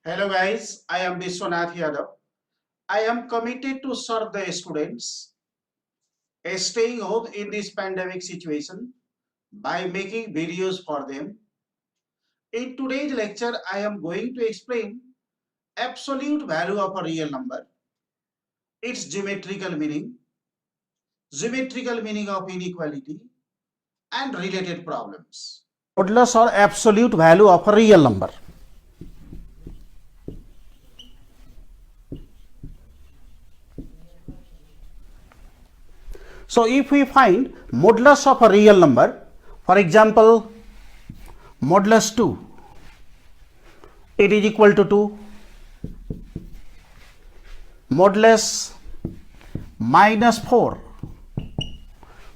Hello guys, I am Vishwanath Yadav. I am committed to serve the students staying home in this pandemic situation by making videos for them. In today's lecture, I am going to explain absolute value of a real number, its geometrical meaning of inequality, and related problems. Modulus or absolute value of a real number. So if we find modulus of a real number, for example, modulus 2, it is equal to 2. Modulus minus 4,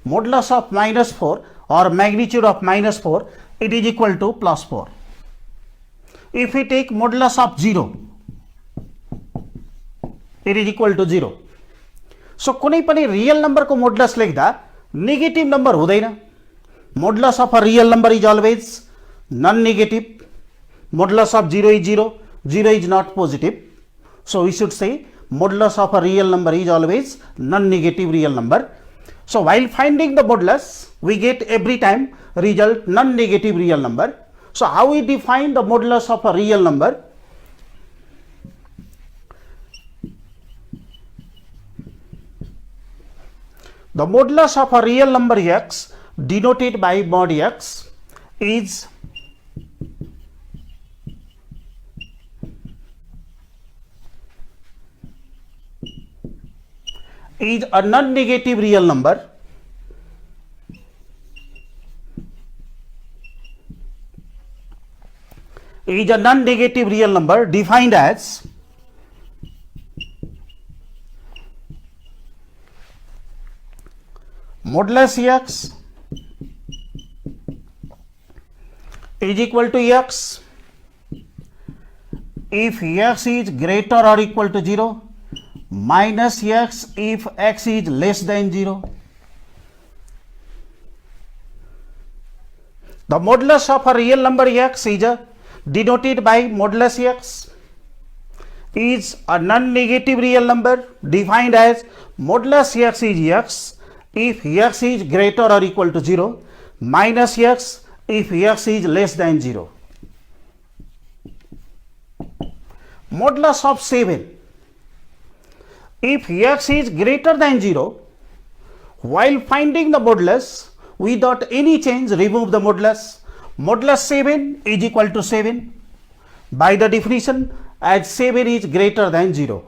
modulus of minus 4 or magnitude of minus 4, it is equal to plus 4. If we take modulus of 0, it is equal to 0. So कुनै पनि real number को modulus लेख्दा negative number हुँदैन. Modulus of a real number is always non negative. Modulus of 0 is 0, 0 is not positive. So we should say modulus of a real number is always non-negative real number. So while finding the modulus, we get every time result non-negative real number. So how we define the modulus of a real number? The modulus of a real number x denoted by mod x is a non-negative real number defined as modulus x is equal to x if x is greater or equal to 0, minus x if x is less than 0. The modulus of a real number x is denoted by modulus x is a non-negative real number defined as modulus x is x if x is greater or equal to 0, minus x if x is less than 0. Modulus of 7, if x is greater than 0, while finding the modulus without any change remove the modulus. Modulus 7 is equal to 7 by the definition as 7 is greater than 0.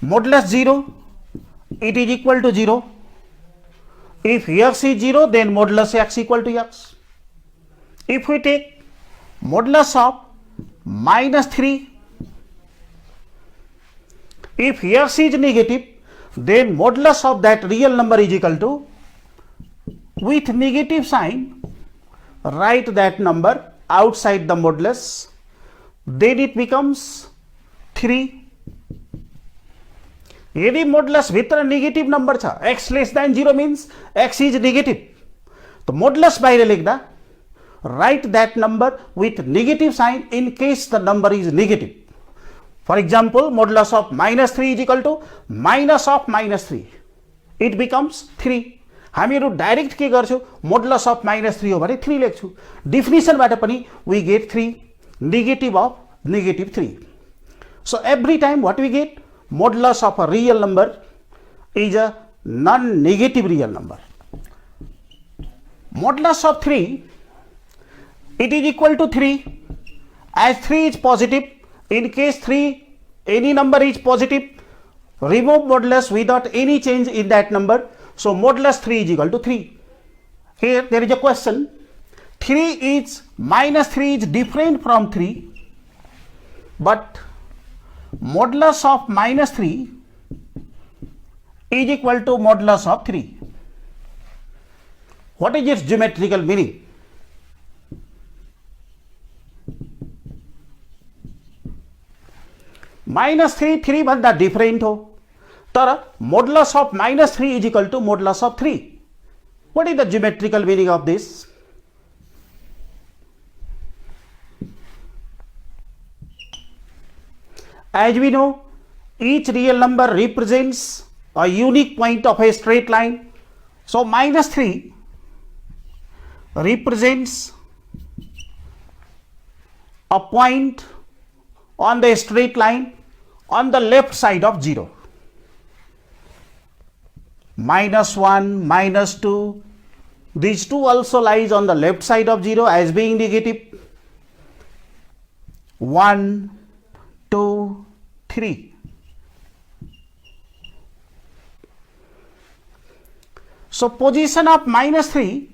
Modulus 0, it is equal to 0. If x is 0, then modulus x equal to x. If we take modulus of minus 3, if x is negative, then modulus of that real number is equal to, with negative sign, write that number outside the modulus, then it becomes 3. यदि modulus भित्र negative number छ, x less than 0 means x is negative, तो modulus बाहिर लेख्दा write that number with negative sign in case the number is negative. For example, modulus of minus 3 is equal to minus of minus 3. It becomes 3. हामीहरु direct के गर्छौं, modulus of minus 3 हो भने 3 लेख्छौं. Definition बाट पनि we get 3, negative of negative 3. So every time what we get, modulus of a real number is a non-negative real number. Modulus of 3, it is equal to 3 as 3 is positive. In case 3 any number is positive, remove modulus without any change in that number. So modulus 3 is equal to 3. Here there is a question. Minus 3 is different from 3, but modulus of minus 3 is equal to modulus of 3. What is its geometrical meaning? minus 3 भन्दा different हो, तर modulus of minus 3 is equal to modulus of 3. What is the geometrical meaning of this? As we know, each real number represents a unique point of a straight line. So minus 3 represents a point on the straight line on the left side of 0. Minus 1, minus 2, these two also lies on the left side of 0 as being negative. 1, 2, 3. So position of minus 3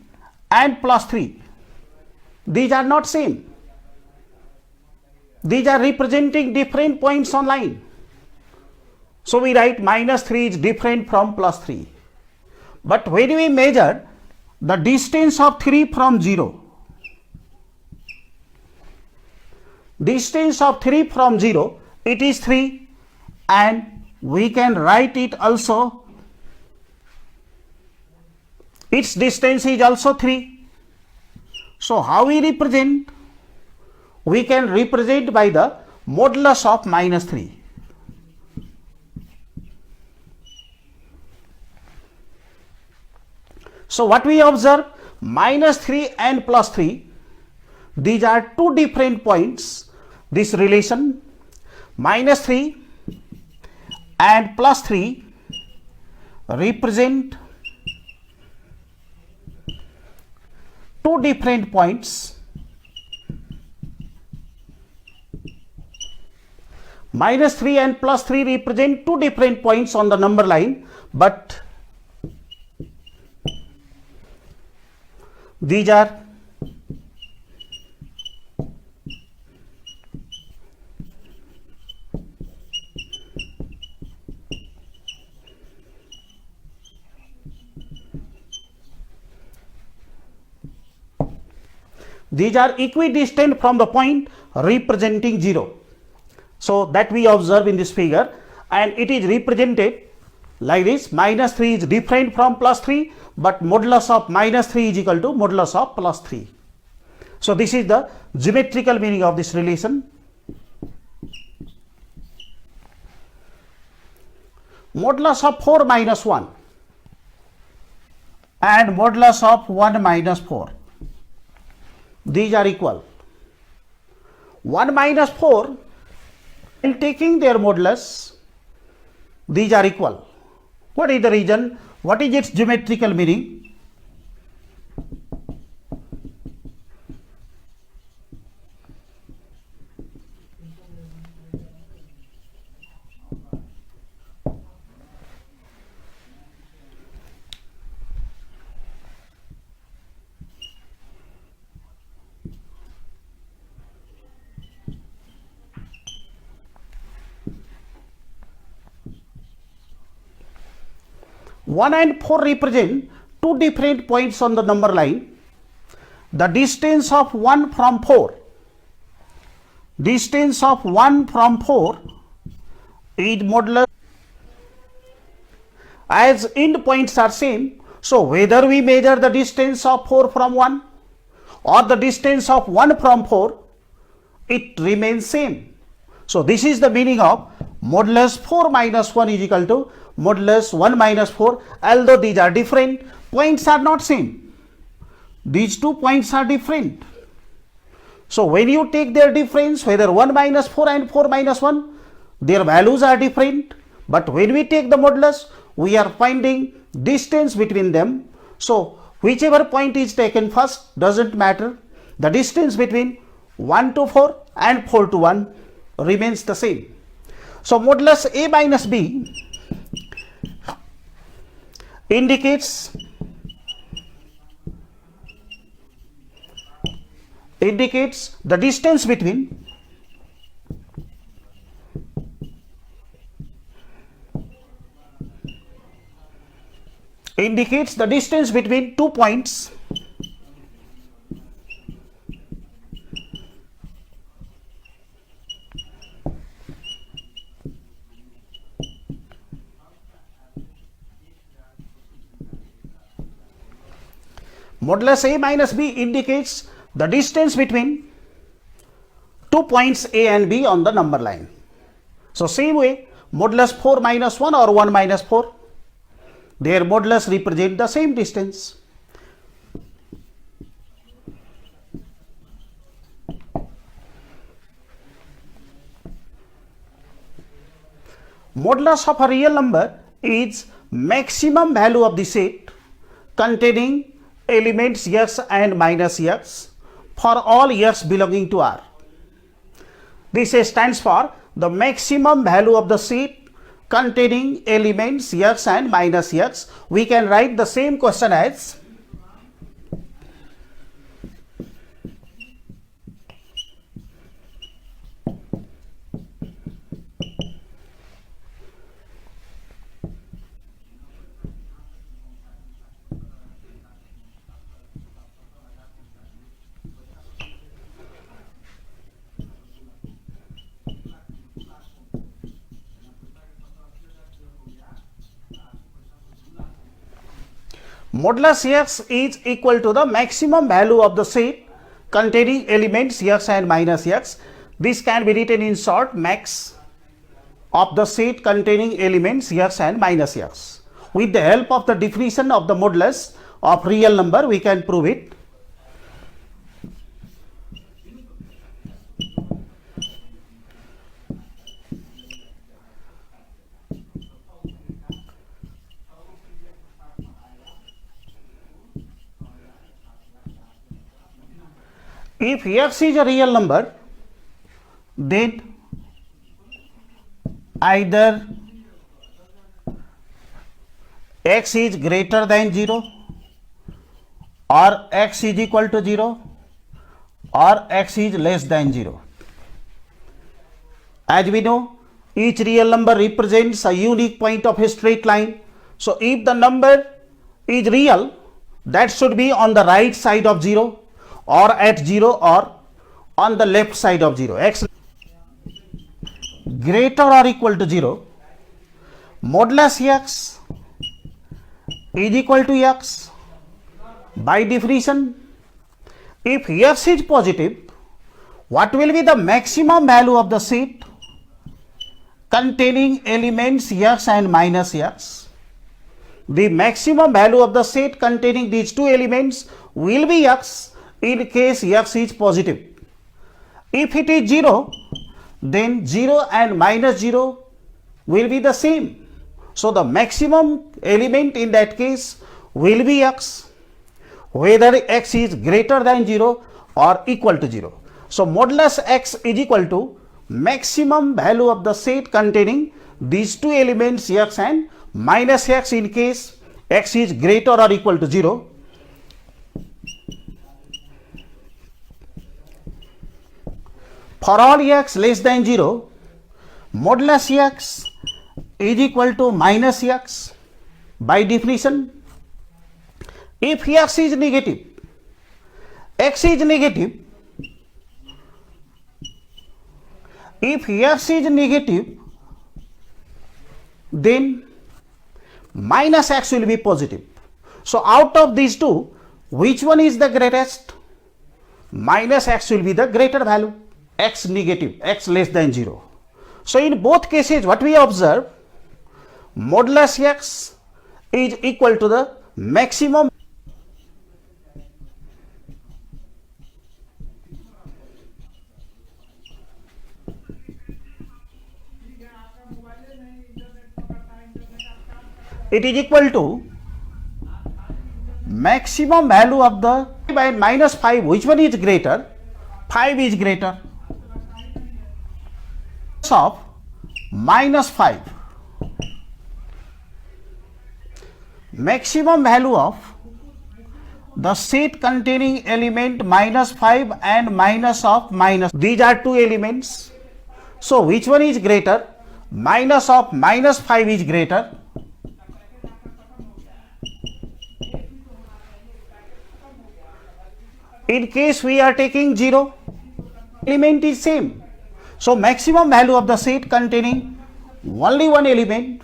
and plus 3, these are not same. These are representing different points on line. So we write minus 3 is different from plus 3. But when we measure the distance of 3 from 0, distance of 3 from 0, it is 3, and we can write it also, its distance is also 3. So how we represent? We can represent by the modulus of minus 3. So what we observe? Minus 3 and plus 3, these are two different points. This relation minus 3 and plus 3 represent two different points. Minus 3 and plus 3 represent two different points on the number line, but these are equidistant from the point representing 0. So that we observe in this figure, and it is represented like this. Minus 3 is different from plus 3, but modulus of minus 3 is equal to modulus of plus 3. So this is the geometrical meaning of this relation. Modulus of 4 minus 1 and modulus of 1 minus 4, these are equal. 1 minus 4, in taking their modulus, these are equal. What is the reason? What is its geometrical meaning? One and 4 represent two different points on the number line. The distance of 1 from 4, distance of 1 from 4 is modulus, as end points are same. So whether we measure the distance of 4 from 1 or the distance of 1 from 4, it remains same. So this is the meaning of modulus 4 minus 1 is equal to modulus 1 minus 4. Although these are different, points are not same. These two points are different. So when you take their difference, whether 1 minus 4 and 4 minus 1, their values are different. But when we take the modulus, we are finding distance between them. So whichever point is taken first doesn't matter. The distance between 1 to 4 and 4 to 1 remains the same. So modulus A minus B indicates the distance between two points modulus A minus B indicates the distance between two points A and B on the number line. So same way, modulus 4 minus 1 or 1 minus 4, their modulus represent the same distance. Modulus of a real number is maximum value of the set containing elements x and minus x for all x belonging to R. This stands for the maximum value of the set containing elements x and minus x. We can write the same question as modulus x is equal to the maximum value of the set containing elements x and minus x. This can be written in short, max of the set containing elements x and minus x. With the help of the definition of the modulus of real number, we can prove it. If x is a real number, then either x is greater than 0 or x is equal to 0 or x is less than 0. As we know, each real number represents a unique point of a straight line. So if the number is real, that should be on the right side of 0 or at 0 or on the left side of 0. X greater or equal to 0, modulus x is equal to x. By definition, if x is positive, what will be the maximum value of the set containing elements x and minus x? The maximum value of the set containing these two elements will be x in case x is positive. If it is 0, then 0 and minus 0 will be the same. So the maximum element in that case will be x, whether x is greater than 0 or equal to 0. So modulus x is equal to maximum value of the set containing these two elements x and minus x in case x is greater or equal to 0. For all x less than 0, modulus x is equal to minus x. By definition, if x is negative, if x is negative, then minus x will be positive. So out of these two, which one is the greatest? Minus x will be the greater value. X negative, x less than 0. So in both cases, what we observe, modulus x is equal to the maximum. It is equal to maximum value of the by minus 5. Which one is greater? 5 is greater. Of minus 5, maximum value of the set containing element minus 5 and minus of minus. These are two elements. So which one is greater? Minus of minus 5 is greater. In case we are taking 0, element is same. So maximum value of the set containing only one element,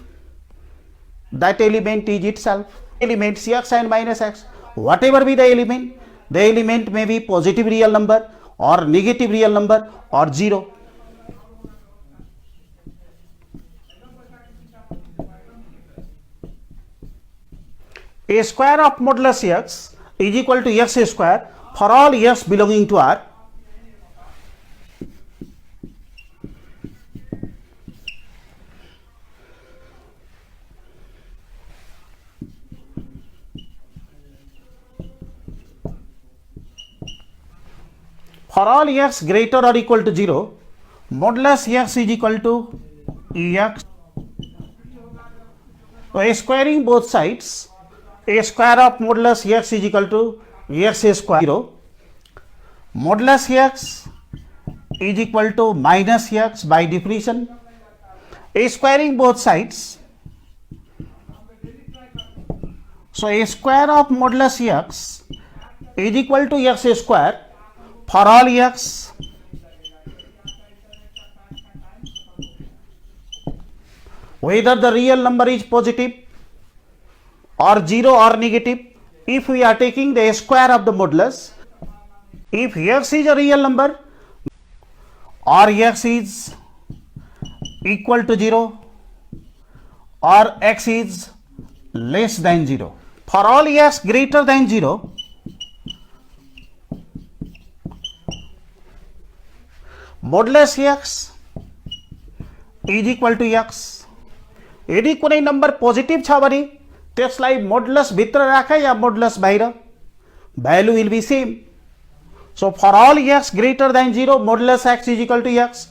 that element is itself. Elements x and minus x, whatever be the element may be positive real number or negative real number or 0. A square of modulus x is equal to x square for all x belonging to R. For all x greater or equal to 0, modulus x is equal to x. So squaring both sides, a square of modulus x is equal to x square 0. Modulus x is equal to minus x by definition. A squaring both sides. So a square of modulus x is equal to x square for all x whether the real number is positive or 0 or negative. If we are taking the square of the modulus, if x is a real number or x is equal to 0 or x is less than 0. For all x greater than 0, modulus x is equal to x. यदि कुनै number positive छ भने त्यसलाई modulus भित्र राख या modulus बाहिर, value will be same. So for all x greater than 0, modulus x is equal to x,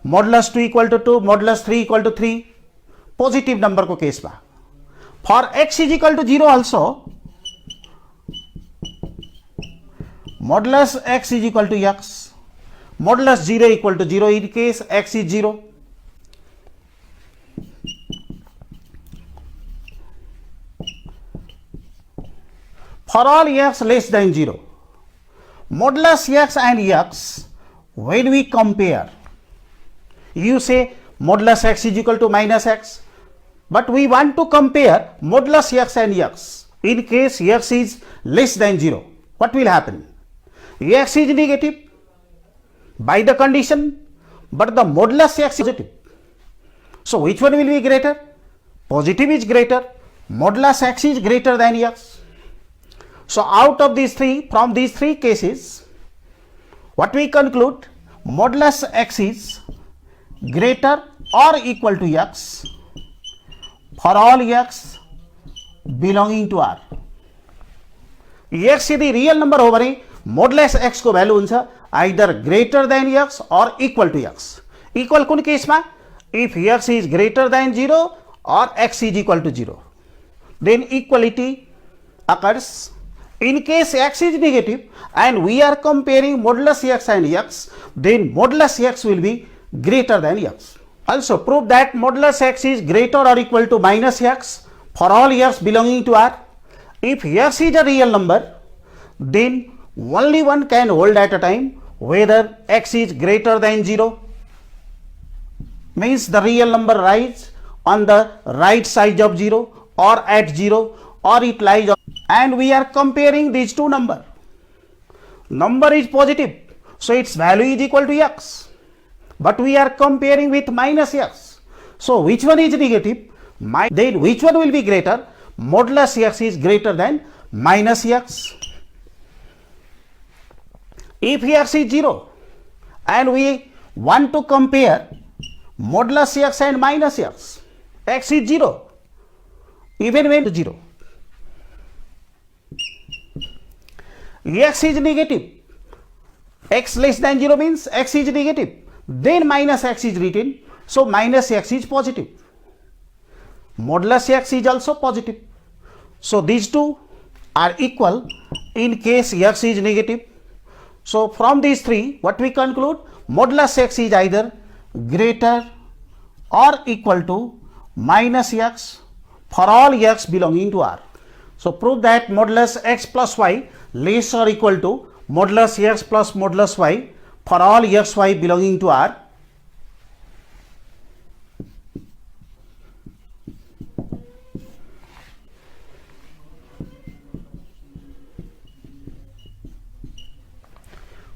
modulus 2 equal to 2, modulus 3 equal to 3 positive नम्बरको केसमा. For x is equal to 0 also modulus x is equal to x, modulus 0 equal to 0 in case x is 0. For all x less than 0, modulus x and x, when we compare, you say modulus x is equal to minus x, but we want to compare modulus x and x. In case x is less than 0, what will happen? X is negative by the condition, but the modulus x is positive. So which one will be greater? Positive is greater. Modulus x is greater than x. So out of these three, from these three cases, what we conclude, modulus x is greater or equal to x for all x belonging to R. x यदि real number हो भने modulus x को value हुन्छ either greater than x और equal to x. Equal कुन केसमा? If x is greater than 0 or x is equal to 0, then equality occurs. In case x is negative and we are comparing modulus x and x, then modulus x will be greater than x. Also prove that modulus x is greater or equal to minus x for all x belonging to R. If x is a real number, then only one can hold at a time, whether x is greater than 0, means the real number lies on the right side of 0 or at 0, or it lies on, and we are comparing these two numbers. Number is positive, so its value is equal to x, but we are comparing with minus x. So which one is negative? Then which one will be greater? Modulus x is greater than minus x. If x is 0 and we want to compare modulus x and minus x, x is 0 even when 0. X is negative, x less than 0 means x is negative, then minus x is written, so minus x is positive. Modulus x is also positive, so these two are equal in case x is negative. So from these three, what we conclude, modulus x is either greater or equal to minus x for all x belonging to R. So prove that modulus x plus y less or equal to modulus x plus modulus y for all xy belonging to R.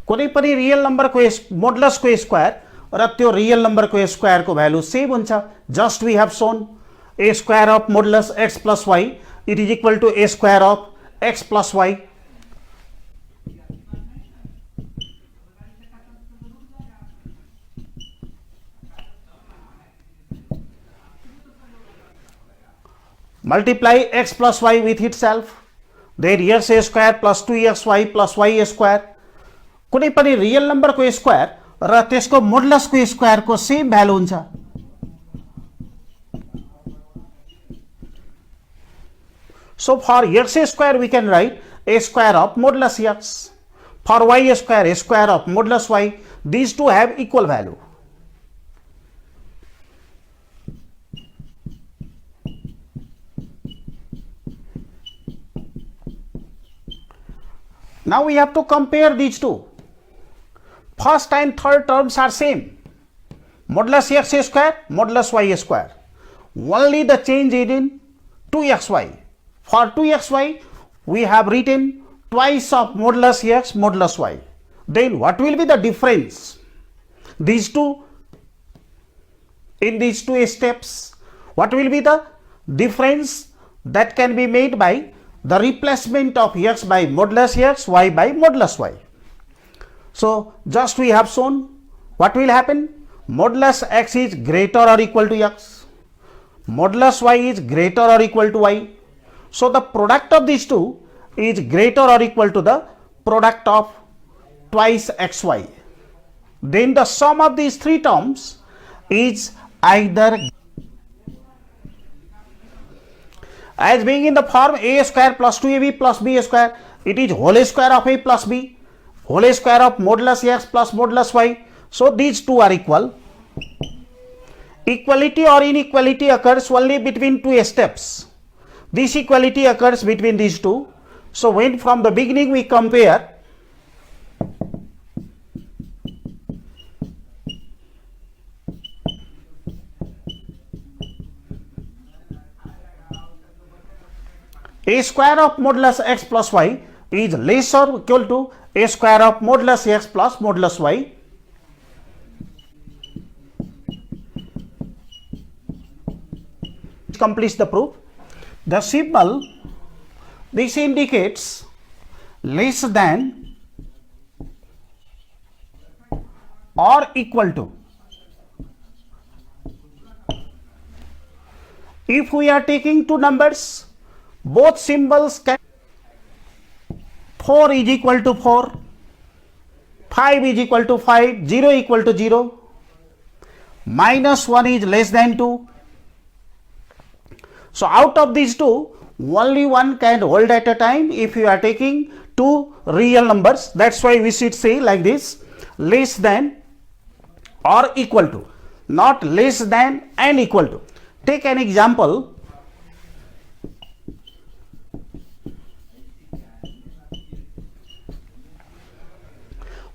कुनै पनि real number को modulus को square र त्यो real number को square को value same हुन्छ. Just we have shown a square of modulus x plus y it is equal to a square of x plus y. Multiply x plus y with itself, then x a square plus 2xy plus y square. कुनै पनि real number को square र त्यसको modulus को square को same value हुन्छ. So for x square we can write a square of modulus x. For y square, a square of modulus y. These two have equal value. Now we have to compare these two. First and third terms are same. Modulus x square, modulus y square. Only the change is in 2xy. For 2xy, we have written twice of modulus x, modulus y. Then what will be the difference? These two, in these two steps, what will be the difference that can be made by the replacement of x by modulus x, y by modulus y. So just we have shown what will happen. Modulus x is greater or equal to x. Modulus y is greater or equal to y. So the product of these two is greater or equal to the product of twice xy. Then the sum of these three terms is either, as being in the form a square plus 2ab plus b square, it is whole square of a plus b, whole square of modulus x plus modulus y. So these two are equal. Equality or inequality occurs only between two steps. This equality occurs between these two. So when from the beginning we compare, a square of modulus x plus y is less or equal to a square of modulus x plus modulus y. Completes the proof. The symbol, this indicates less than or equal to. If we are taking two numbers, both symbols can. 4 is equal to 4, 5 is equal to 5, 0 equal to 0, minus 1 is less than 2. So out of these two, only one can hold at a time if you are taking two real numbers. That's why we should say like this, less than or equal to, not less than and equal to. Take an example.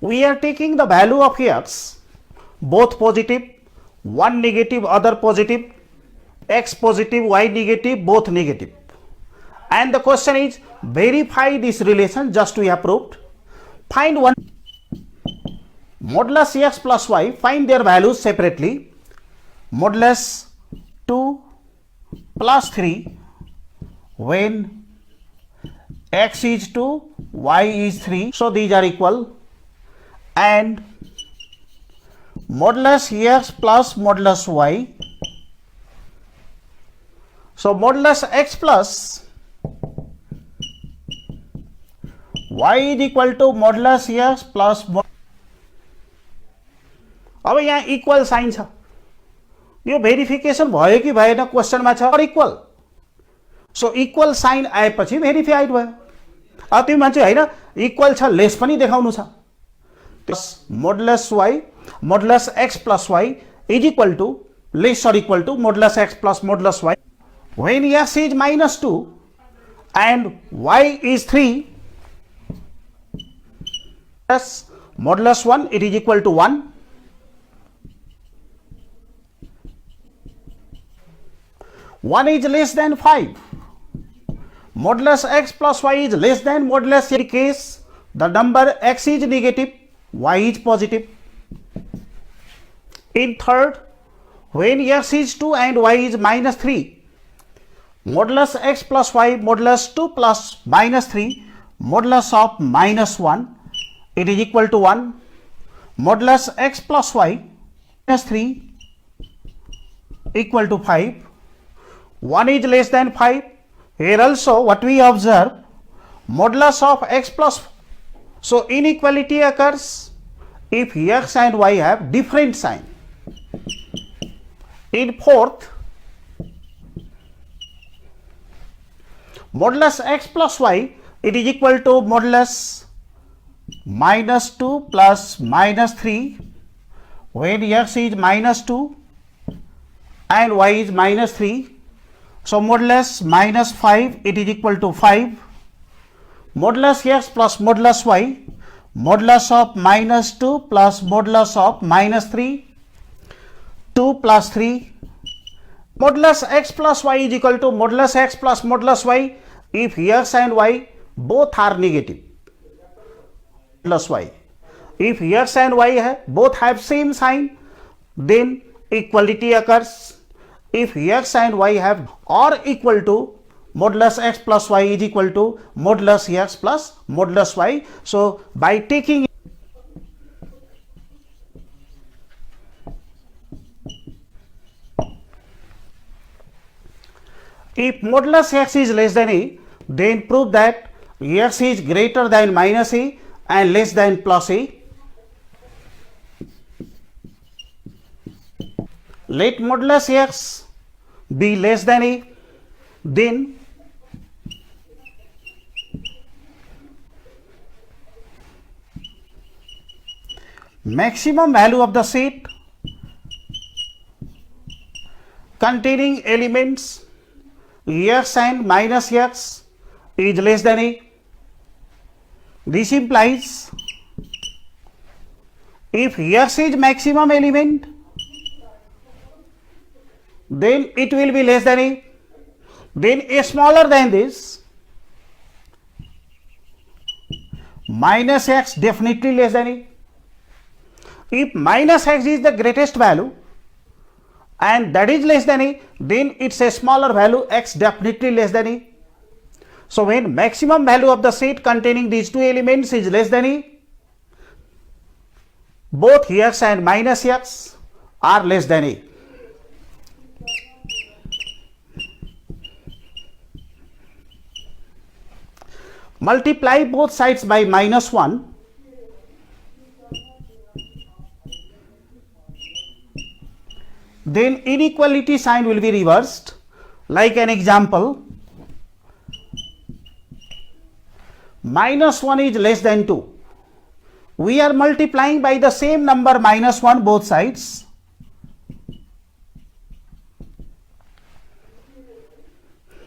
We are taking the value of x, both positive, one negative, other positive, x positive, y negative, both negative. And the question is, verify this relation. Just we have proved. Find one modulus x plus y, find their values separately. Modulus 2 plus 3 when x is 2, y is 3. So these are equal. And modulus x plus modulus y. So modulus x plus y is equal to modulus x plus. अब यहाँ equal sign छ, यो verification भयो कि भएन क्वेशनमा छ, equal. So equal sign आएपछि verified भयो. अब तिमी मान्छे हैन इक्वल छ, लेस पनि देखाउनु छ. Modulus y, modulus x plus y is equal to, less or equal to modulus x plus modulus y. When x is minus 2 and y is 3, plus modulus 1, it is equal to 1. One is less than 5. Modulus x plus y is less than modulus. In case the number x is negative, y is positive. In third, when x is 2 and y is minus 3, modulus x plus y, modulus 2 plus minus 3, modulus of minus 1, it is equal to 1. Modulus x plus y minus 3 equal to 5. 1 is less than 5. Here also what we observe, modulus of x plus, so inequality occurs if x and y have different sign. In fourth, modulus x plus y, it is equal to modulus minus 2 plus minus 3 when x is minus 2 and y is minus 3. So modulus minus 5, it is equal to 5. Modulus x plus modulus y, modulus of minus 2 plus modulus of minus 3, 2 plus 3. Modulus x plus y is equal to modulus x plus modulus y if x and y both are negative. Modulus y. If x and y both have same sign, then equality occurs. If x and y have or equal to, modulus x plus y is equal to modulus x plus modulus y. So by taking if modulus x is less than a, then prove that x is greater than minus a and less than plus a. Let modulus x be less than a, then maximum value of the set containing elements x and minus x is less than a. This implies if x is maximum element, then it will be less than a. Then a smaller than this, minus x definitely less than a. If minus x is the greatest value and that is less than a, then it's a smaller value, x definitely less than a. So when maximum value of the set containing these two elements is less than a, both x and minus x are less than a. Multiply both sides by minus 1. Then inequality sign will be reversed. Like an example, minus 1 is less than 2. We are multiplying by the same number minus 1 both sides.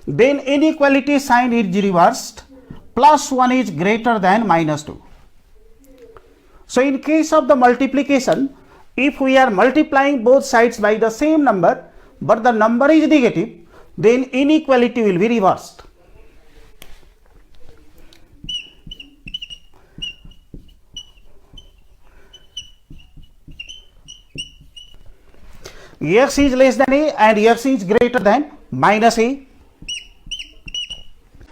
Then inequality sign is reversed. Plus 1 is greater than minus 2. So in case of the multiplication, if we are multiplying both sides by the same number but the number is negative, then inequality will be reversed. X is less than a and x is greater than minus a.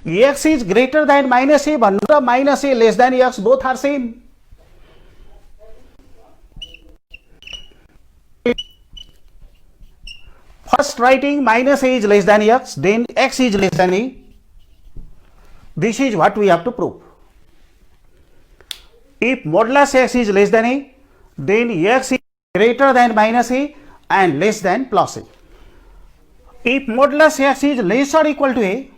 X is greater than minus a, but minus a less than x, both are same. First writing minus a is less than x, then x is less than a. This is what we have to prove. If modulus x is less than a, then x is greater than minus a and less than plus a. If modulus x is less or equal to a,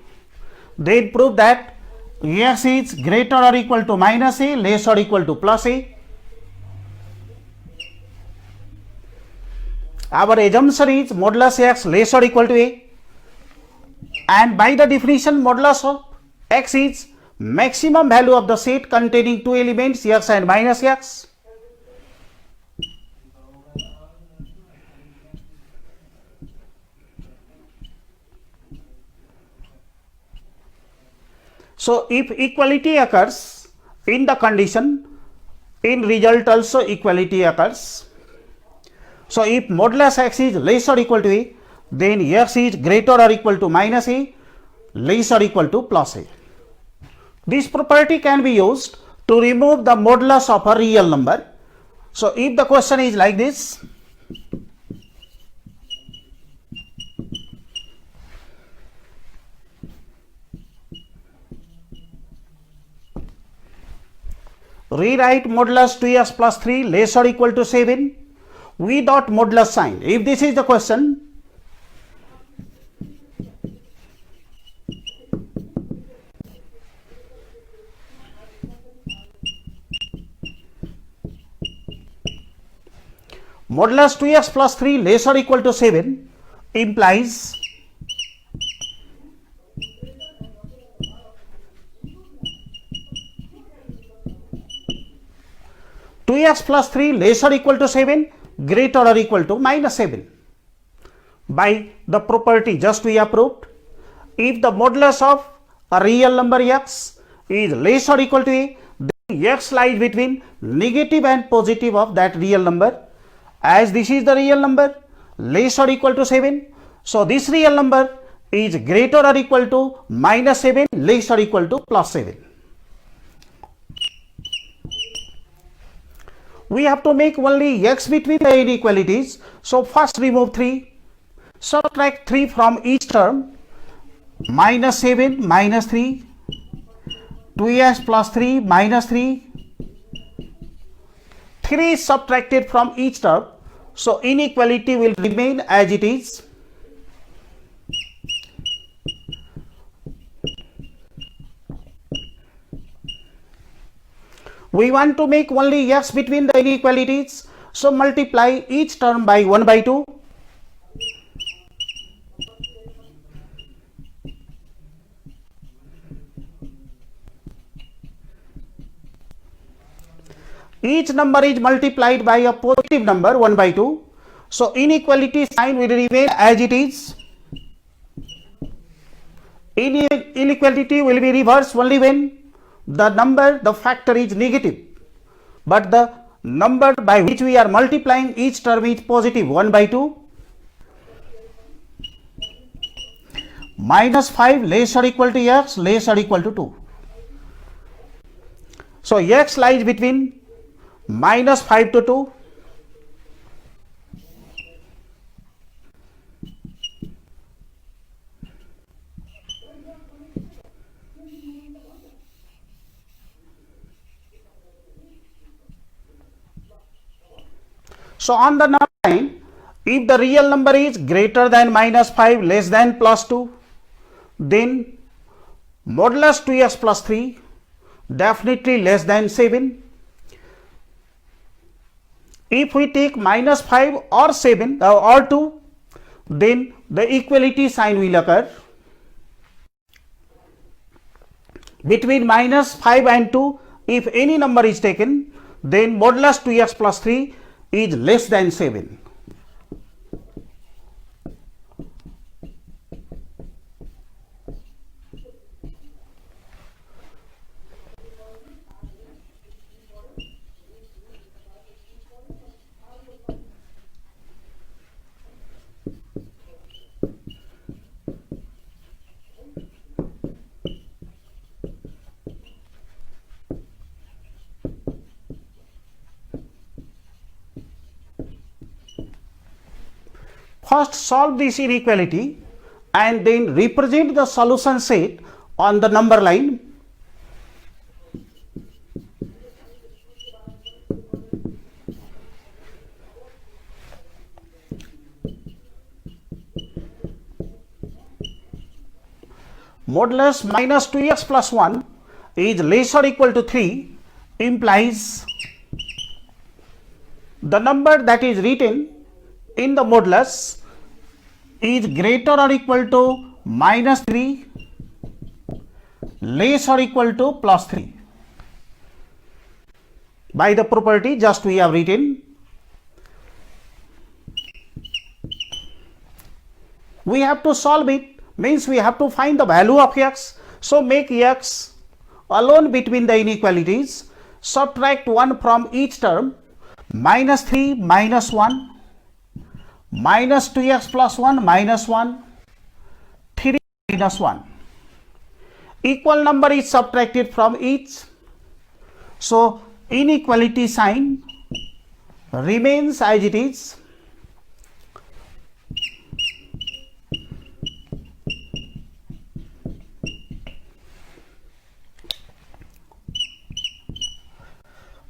then prove that x is greater or equal to minus a, less or equal to plus a. Our assumption is modulus x less or equal to a, and by the definition modulus of x is maximum value of the set containing two elements x and minus x. So if equality occurs in the condition, in result also equality occurs. So if modulus x is less or equal to a, then x is greater or equal to minus a, less or equal to plus a. This property can be used to remove the modulus of a real number. So if the question is like this, rewrite modulus 2x plus 3 less or equal to 7 without modulus sign. If this is the question, modulus 2x plus 3 less or equal to 7 implies two x plus 3 less or equal to 7 greater or equal to minus 7. By the property just we have proved, if the modulus of a real number x is less or equal to a, then x lies between negative and positive of that real number. As this is the real number less or equal to 7, so this real number is greater or equal to minus 7 less or equal to plus 7. We have to make only x between the inequalities. So first remove 3, subtract 3 from each term, minus 7 minus 3, 2x plus 3 minus 3, 3 is subtracted from each term, so inequality will remain as it is. We want to make only x between the inequalities, so multiply each term by 1 by 2. Each number is multiplied by a positive number 1 by 2, so inequality sign will remain as it is. Inequality will be reversed only when the factor is negative, but the number by which we are multiplying each term is positive 1 by 2. Minus 5 less or equal to x less or equal to 2. So x lies between minus 5 to 2. So on the number line, if the real number is greater than minus 5 less than plus 2, then modulus 2x plus 3 definitely less than 7. If we take minus 5 or 7 or 2, then the equality sign will occur. Between minus 5 and 2, if any number is taken, then modulus 2x plus 3 is less than 7. First solve this inequality and then represent the solution set on the number line. Modulus minus 2x plus 1 is less or equal to 3 implies the number that is written in the modulus is greater or equal to minus 3 less or equal to plus 3 by the property just we have written. We have to solve it, means we have to find the value of x. So make x alone between the inequalities, subtract 1 from each term, minus 3 minus 1 minus 2x plus 1 minus 1, 3 minus 1. Equal number is subtracted from each. So inequality sign remains as it is.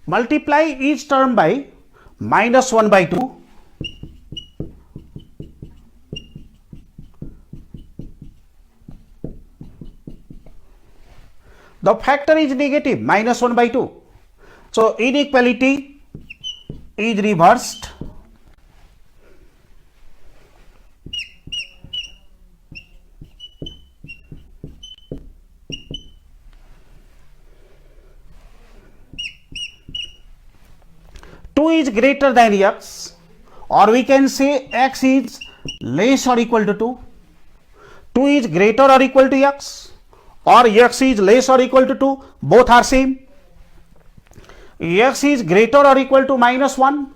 Multiply each term by minus 1 by 2. The factor is negative, minus 1 by 2. So inequality is reversed. Two is greater than x, or we can say x is less or equal to 2. 2 is greater or equal to x, or x is less or equal to 2, both are same. X is greater or equal to minus 1,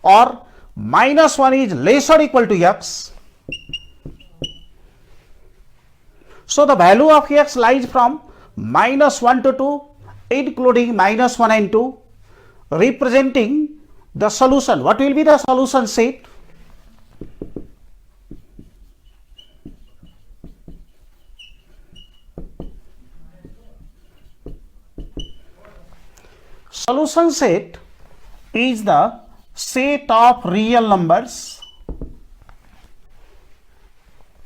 or minus 1 is less or equal to x. So the value of x lies from minus 1 to 2, including minus 1 and 2, representing the solution. What will be the solution set? Solution set is the set of real numbers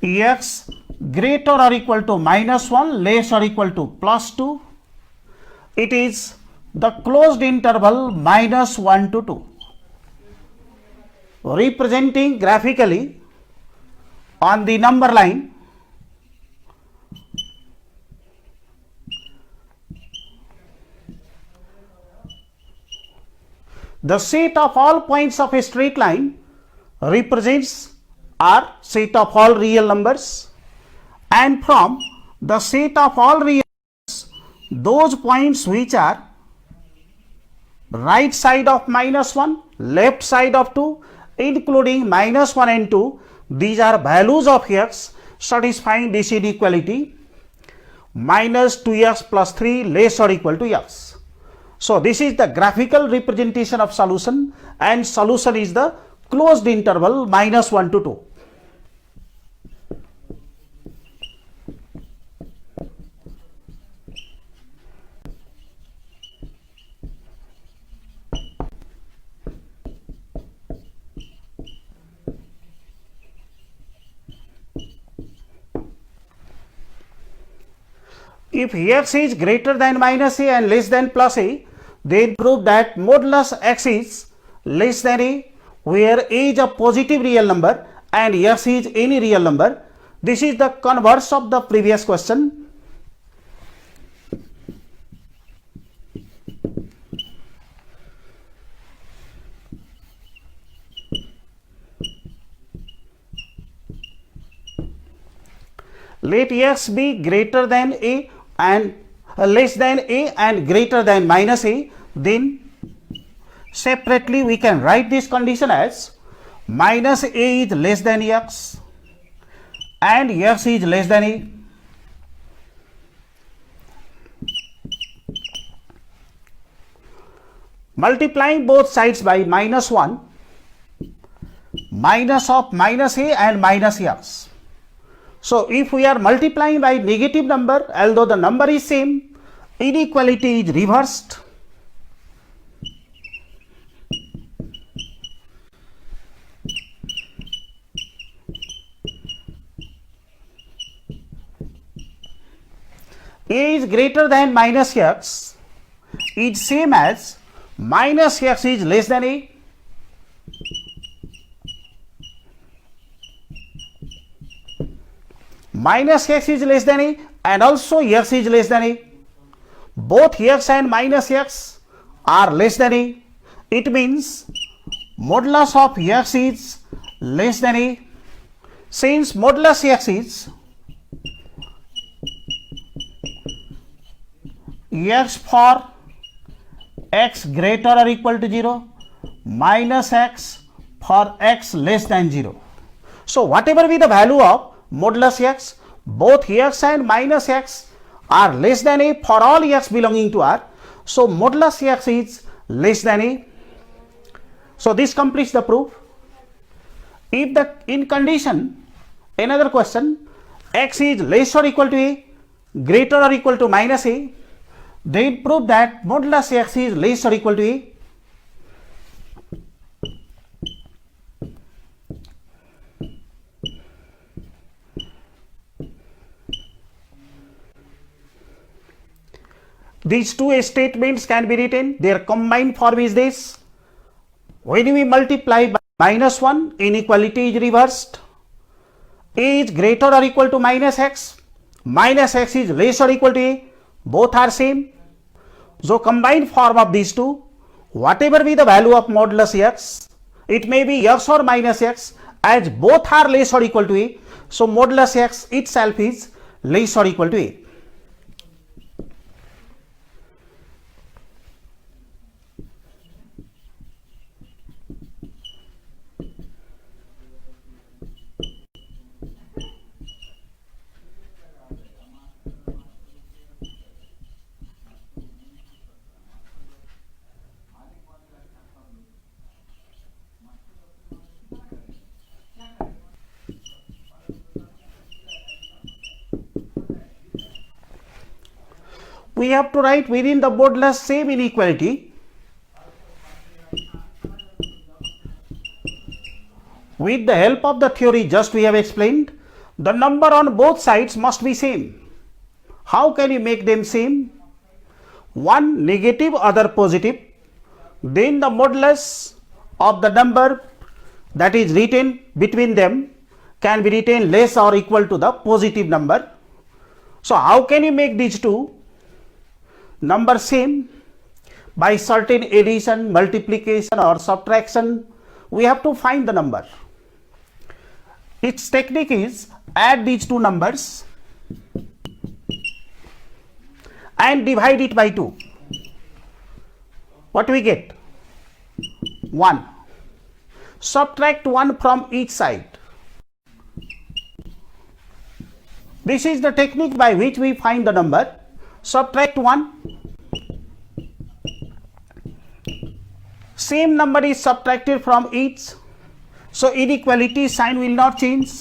x greater or equal to minus 1, less or equal to plus 2. It is the closed interval minus 1 to 2, representing graphically on the number line the set of all points of a straight line represents our set of all real numbers, and from the set of all real numbers, those points which are right side of minus 1, left side of 2, including minus 1 and 2, these are values of x satisfying this inequality, minus 2x plus 3 less or equal to x. So this is the graphical representation of solution, and solution is the closed interval minus 1 to 2. If x is greater than minus a and less than plus a, then prove that modulus x is less than a, where a is a positive real number and x is any real number. This is the converse of the previous question. Let x be greater than a and less than a and greater than minus a, then separately we can write this condition as minus a is less than x and x is less than a. Multiplying both sides by minus 1, minus of minus a and minus x. So if we are multiplying by negative number, although the number is same, inequality is reversed. A is greater than minus x is same as minus x is less than a. Minus x is less than a and also x is less than a. Both x and minus x are less than a. It means modulus of x is less than a. Since modulus x is x for x greater or equal to 0, minus x for x less than 0. So whatever be the value of modulus x, both x and minus x are less than a for all x belonging to R. So modulus x is less than a. So this completes the proof. If the in condition, another question, x is less or equal to a, greater or equal to minus a, then prove that modulus x is less or equal to a. These two statements can be written, their combined form is this. When we multiply by minus 1, inequality is reversed. A is greater or equal to minus x is less or equal to a, both are same. So combined form of these two, whatever be the value of modulus x, it may be x or minus x, as both are less or equal to a, so modulus x itself is less or equal to a. We have to write within the modulus same inequality. With the help of the theory just we have explained, the number on both sides must be same. How can you make them same? One negative, other positive. Then the modulus of the number that is written between them can be written less or equal to the positive number. So how can you make these two number same? By certain addition, multiplication or subtraction, we have to find the number. Its technique is add these two numbers and divide it by 2. What we get? 1. Subtract 1 from each side. This is the technique by which we find the number. Subtract 1. Same number is subtracted from each, so inequality sign will not change.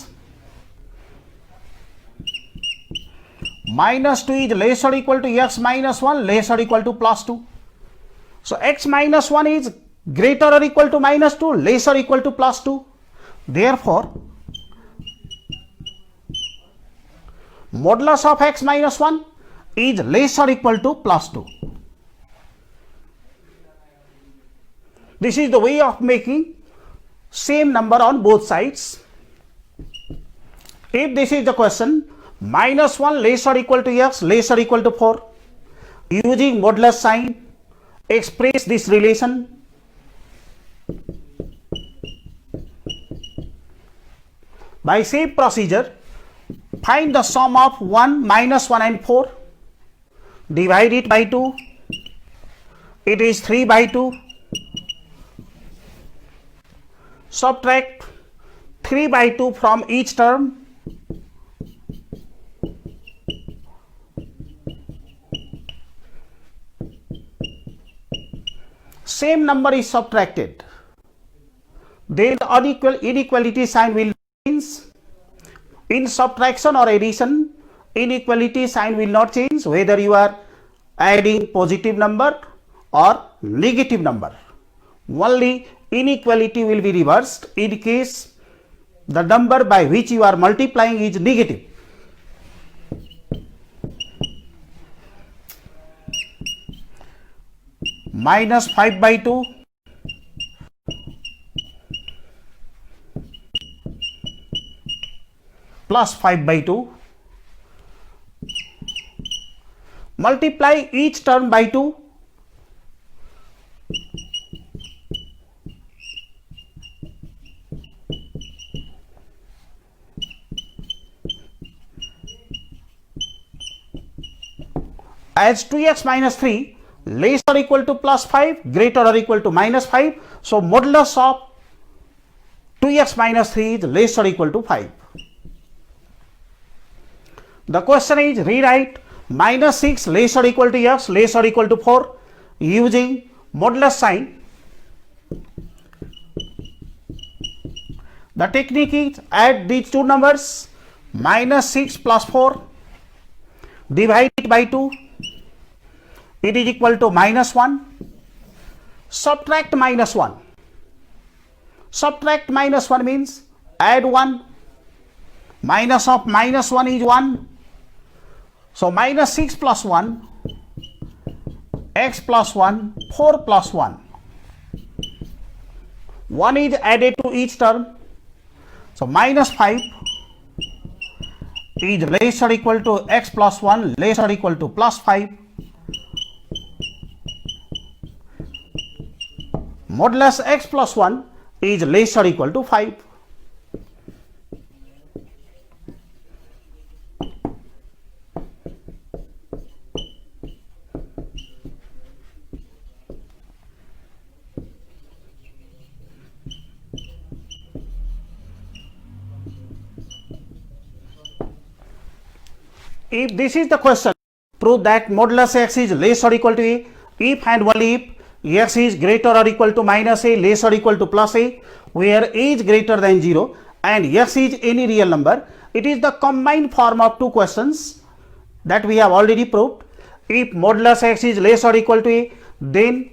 Minus 2 is less or equal to x minus 1, less or equal to plus 2. So x minus 1 is greater or equal to minus 2, less or equal to plus 2. Therefore, modulus of x minus 1 is less or equal to plus 2. This is the way of making same number on both sides. If this is the question, minus 1 less or equal to x, less or equal to 4, using modulus sign, express this relation. By same procedure, find the sum of 1, minus 1 and 4, divide it by 2, it is 3 by 2. Subtract 3 by 2 from each term. Same number is subtracted. Then the inequality sign will change. In subtraction or addition, inequality sign will not change whether you are adding positive number or negative number. Only inequality will be reversed in case the number by which you are multiplying is negative. Minus 5 by 2 plus 5 by 2. Multiply each term by 2. As 2x minus 3 less or equal to plus 5, greater or equal to minus 5. So modulus of 2x minus 3 is less or equal to 5. The question is rewrite minus 6 less or equal to x less or equal to 4 using modulus sign. The technique is add these two numbers, minus 6 plus 4, divide it by 2, it is equal to minus 1, subtract minus 1. Subtract minus 1 means add 1, minus of minus 1 is 1. So minus 6 plus 1, x plus 1, 4 plus 1. 1 is added to each term. So minus 5 is less or equal to x plus 1 less or equal to plus 5. Modulus x plus 1 is less or equal to 5. If this is the question, prove that modulus x is less or equal to a, if and only if x is greater or equal to minus a, less or equal to plus a, where a is greater than 0 and x is any real number. It is the combined form of two questions that we have already proved. If modulus x is less or equal to a, then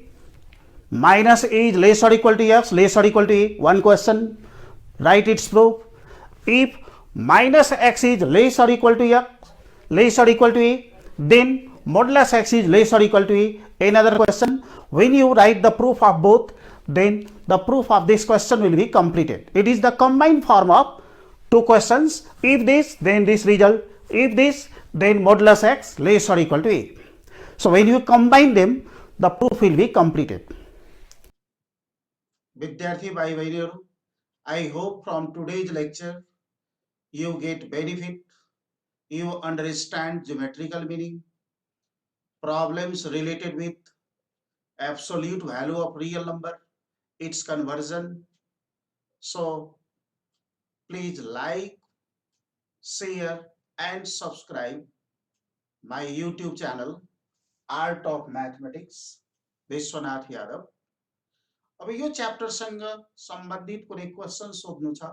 minus a is less or equal to x, less or equal to a, one question, write its proof. If minus x is less or equal to x, less or equal to a, then modulus x is less or equal to a, another question. When you write the proof of both, then the proof of this question will be completed. It is the combined form of two questions. If this, then this result. If this, then modulus x less or equal to a. So when you combine them, the proof will be completed. Vidyarthi bhai bhainaharu, I hope from today's lecture you get benefit. You understand geometrical meaning, problems related with absolute value of real number, its conversion. So please like, share and subscribe my YouTube channel Art of Mathematics Vishwanath Yadav. अब यो chapter सँग सम्बन्धित कुनै question सोध्नु छ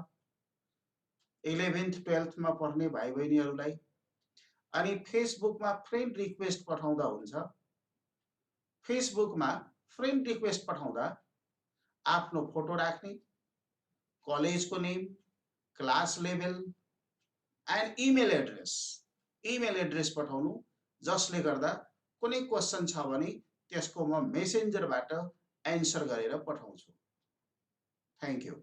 11th 12th मा पढ्ने भाइ बहिनीहरूलाई अनि फेसबुकमा फ्रेन्ड रिक्वेस्ट पठाउँदा हुन्छ. फेसबुकमा फ्रेन्ड रिक्वेस्ट पठाउँदा आफ्नो फोटो राख्ने, कलेजको name, class level end email address पठाउनु, जसले गर्दा कुनै क्वेशन छ भने त्यसको म मेसेन्जरबाट एन्सर गरेर पठाउँछु. Thank you.